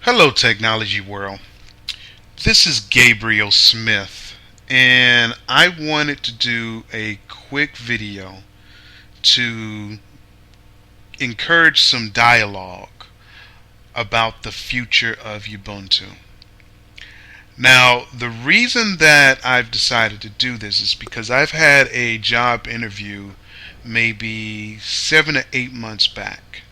Hello, technology world. This is Gabriel Smith, and I wanted to do a quick video to encourage some dialogue about the future of Ubuntu. Now, the reason that I've decided to do this is because I've had a job interview maybe 7 to 8 months back.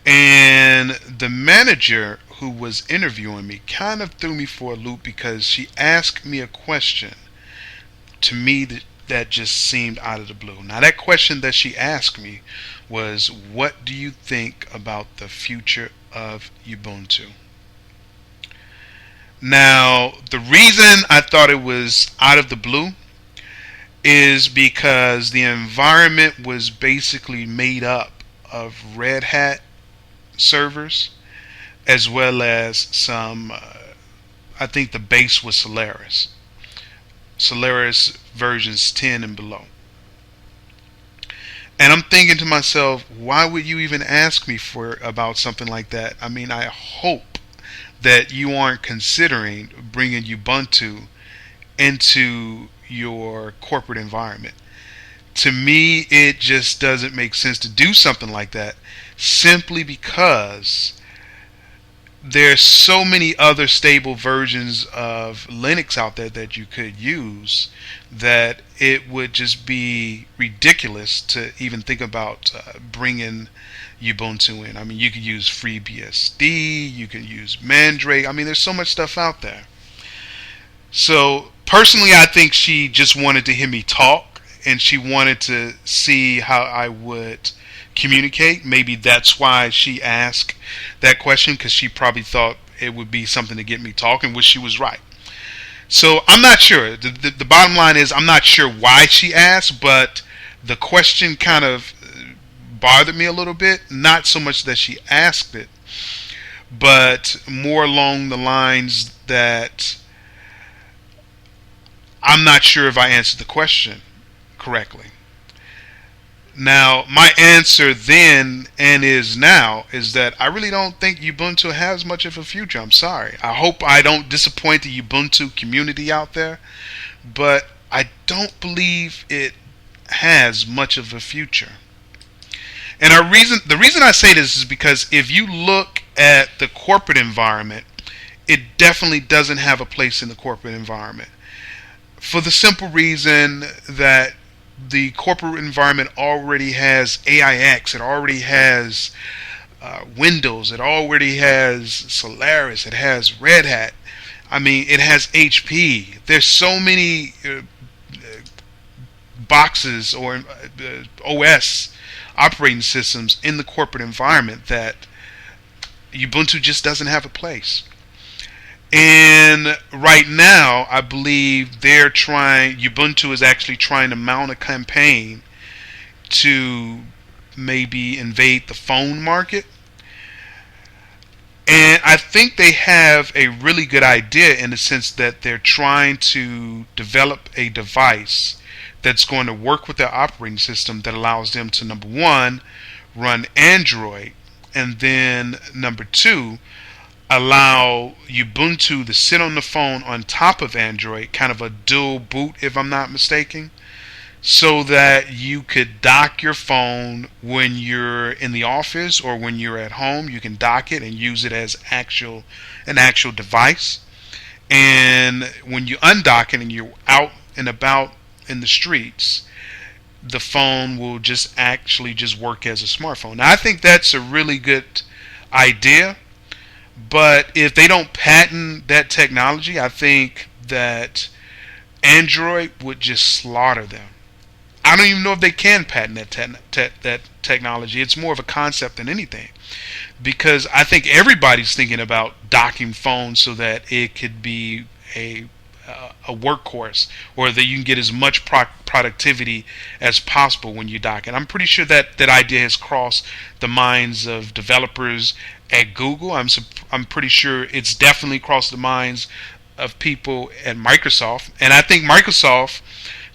And the manager who was interviewing me kind of threw me for a loop because she asked me a question to me that just seemed out of the blue. Now, that question that she asked me was, what do you think about the future of Ubuntu? Now, the reason I thought it was out of the blue is because the environment was basically made up of Red Hat servers as well as some, I think the base was Solaris versions 10 and below. And I'm thinking to myself, why would you even ask me for about something like that? I mean, I hope that you aren't considering bringing Ubuntu into your corporate environment. To me, it just doesn't make sense to do something like that simply because there's so many other stable versions of Linux out there that you could use that it would just be ridiculous to even think about bringing Ubuntu in. I mean, you could use FreeBSD, you could use Mandrake. I mean, there's so much stuff out there. So personally, I think she just wanted to hear me talk, and she wanted to see how I would communicate. Maybe that's why she asked that question, because she probably thought it would be something to get me talking, which she was right. So I'm not sure. The bottom line is I'm not sure why she asked, but the question kind of bothered me a little bit. Not so much that she asked it, but more along the lines that I'm not sure if I answered the question correctly. Now, my answer then and is now is that I really don't think Ubuntu has much of a future. I'm sorry. I hope I don't disappoint the Ubuntu community out there, but I don't believe it has much of a future. And the reason I say this is because if you look at the corporate environment, it definitely doesn't have a place in the corporate environment. For the simple reason that the corporate environment already has AIX, it already has Windows, it already has Solaris, it has Red Hat. I mean, it has HP. There's so many boxes or OS operating systems in the corporate environment that Ubuntu just doesn't have a place. And right now, I believe Ubuntu is actually trying to mount a campaign to maybe invade the phone market. And I think they have a really good idea in the sense that they're trying to develop a device that's going to work with their operating system that allows them to, number one, run Android, and then number two, allow Ubuntu to sit on the phone on top of Android, kind of a dual boot if I'm not mistaken, so that you could dock your phone when you're in the office or when you're at home. You can dock it and use it as an actual device. And when you undock it and you're out and about in the streets, the phone will just actually just work as a smartphone. Now, I think that's a really good idea. But if they don't patent that technology, I think that Android would just slaughter them. I don't even know if they can patent that technology. It's more of a concept than anything, because I think everybody's thinking about docking phones so that it could be a workhorse, or that you can get as much productivity as possible when you dock it. I'm pretty sure that that idea has crossed the minds of developers at Google. I'm pretty sure it's definitely crossed the minds of people at Microsoft, and I think Microsoft,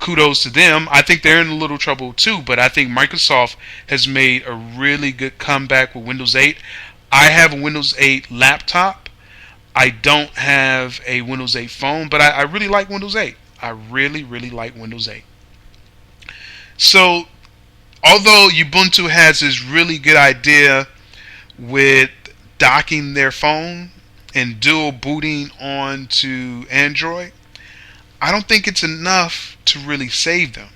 kudos to them. I think they're in a little trouble too, but I think Microsoft has made a really good comeback with Windows 8. I have a Windows 8 laptop. I don't have a Windows 8 phone, but I really like Windows 8. I really, really like Windows 8. So, although Ubuntu has this really good idea with docking their phone and dual booting onto Android, I don't think it's enough to really save them.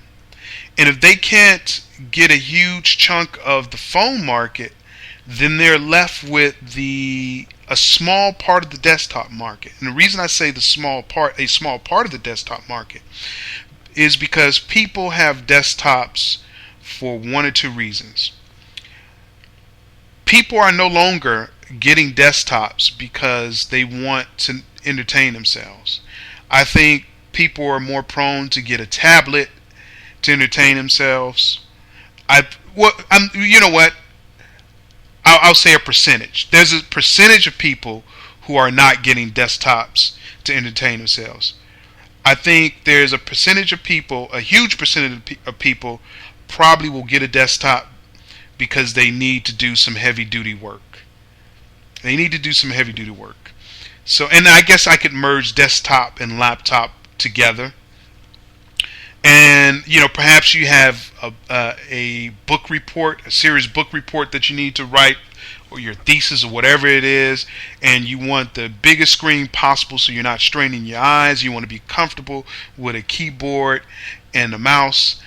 And if they can't get a huge chunk of the phone market, then they're left with the a small part of the desktop market. And the reason I say a small part of the desktop market, is because people have desktops for one or two reasons. People are no longer getting desktops because they want to entertain themselves. I think people are more prone to get a tablet to entertain themselves. You know what? I'll say a percentage. There's a percentage of people who are not getting desktops to entertain themselves. I think there's a percentage of people, a huge percentage of people, probably will get a desktop because they need to do some heavy duty work. They need to do some heavy duty work. So, and I guess I could merge desktop and laptop together. And perhaps you have a book report, a serious book report that you need to write, or your thesis or whatever it is, and you want the biggest screen possible so you're not straining your eyes. You want to be comfortable with a keyboard and a mouse.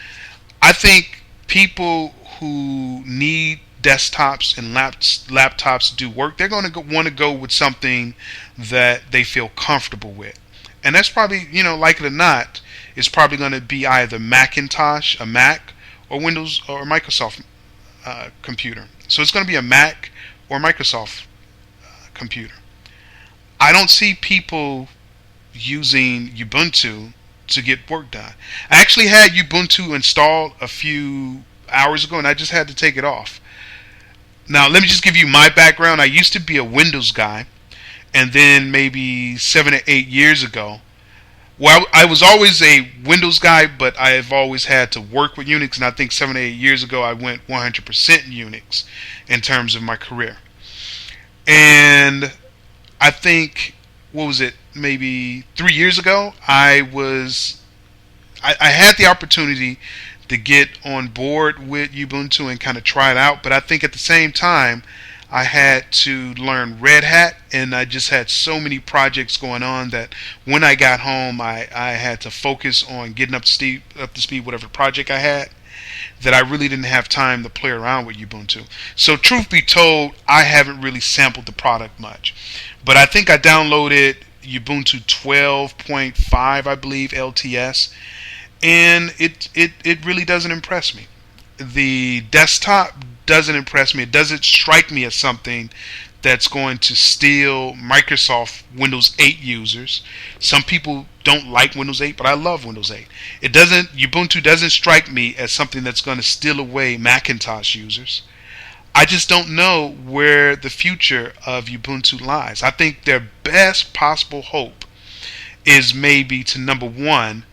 I think people who need desktops and laptops to do work, they're going to want to go with something that they feel comfortable with. And that's probably, like it or not, it's probably going to be either Macintosh, a Mac, or Windows or Microsoft computer. So it's going to be a Mac or Microsoft computer. I don't see people using Ubuntu to get work done. I actually had Ubuntu installed a few hours ago, and I just had to take it off. Now, let me just give you my background. I used to be a Windows guy, and then maybe 7 or 8 years ago, well, I was always a Windows guy, but I've always had to work with Unix, and I think 7 or 8 years ago I went 100% Unix in terms of my career. And I think, what was it, maybe 3 years ago, I had the opportunity to get on board with Ubuntu and kind of try it out, but I think at the same time I had to learn Red Hat, and I just had so many projects going on that when I got home, I had to focus on getting up to speed whatever project I had, that I really didn't have time to play around with Ubuntu. So truth be told, I haven't really sampled the product much. But I think I downloaded Ubuntu 12.5, I believe, LTS, and it really doesn't impress me. The desktop doesn't impress me. It doesn't strike me as something that's going to steal Microsoft Windows 8 users. Some people don't like Windows 8, but I love Windows 8. Ubuntu doesn't strike me as something that's going to steal away Macintosh users. I just don't know where the future of Ubuntu lies. I think their best possible hope is maybe to, number one,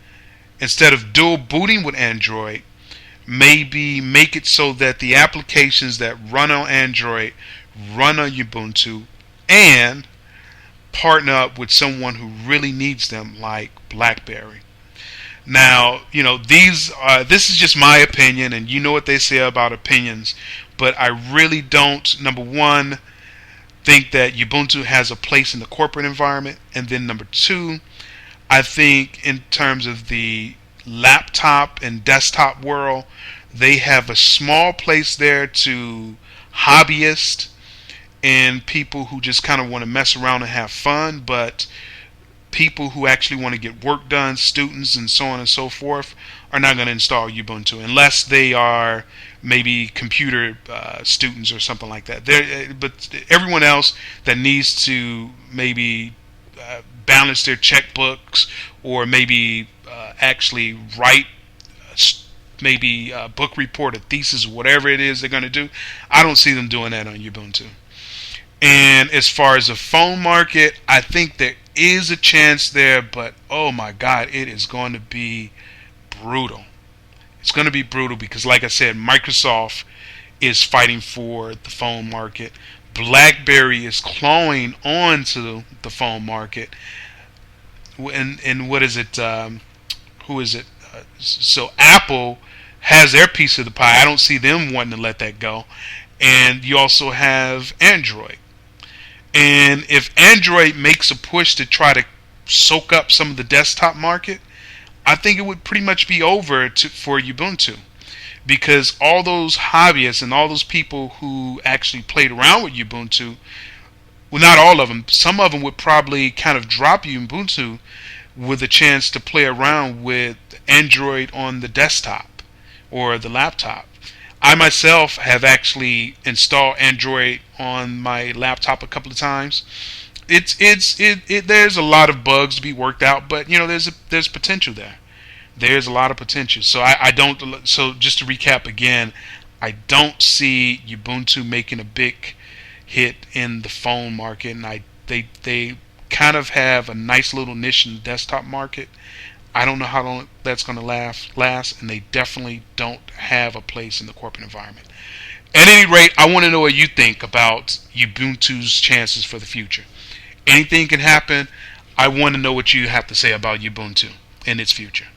instead of dual booting with Android, maybe make it so that the applications that run on Android run on Ubuntu, and partner up with someone who really needs them, like BlackBerry. Now, this is just my opinion, and you know what they say about opinions, but I really don't, number one, think that Ubuntu has a place in the corporate environment, and then number two, I think in terms of the laptop and desktop world, they have a small place there to hobbyists and people who just kind of want to mess around and have fun, but people who actually want to get work done, students and so on and so forth, are not going to install Ubuntu unless they are maybe computer students or something like that. But everyone else that needs to maybe balance their checkbooks, or maybe actually write maybe a book report, a thesis, whatever it is they're going to do, I don't see them doing that on Ubuntu. And as far as the phone market, I think there is a chance there, but oh my God, it is going to be brutal. It's going to be brutal because, like I said, Microsoft is fighting for the phone market. BlackBerry is clawing onto the phone market, and what is it? Who is it? So Apple has their piece of the pie. I don't see them wanting to let that go. And you also have Android. And if Android makes a push to try to soak up some of the desktop market, I think it would pretty much be over for Ubuntu, because all those hobbyists and all those people who actually played around with Ubuntu, well, not all of them, some of them would probably kind of drop Ubuntu with a chance to play around with Android on the desktop or the laptop. I myself have actually installed Android on my laptop a couple of times. There's a lot of bugs to be worked out, but there's potential there. There's a lot of potential. So I don't. So just to recap again, I don't see Ubuntu making a big hit in the phone market, and they kind of have a nice little niche in the desktop market. I don't know how long that's going to last, and they definitely don't have a place in the corporate environment. At any rate, I want to know what you think about Ubuntu's chances for the future. Anything can happen. I want to know what you have to say about Ubuntu and its future.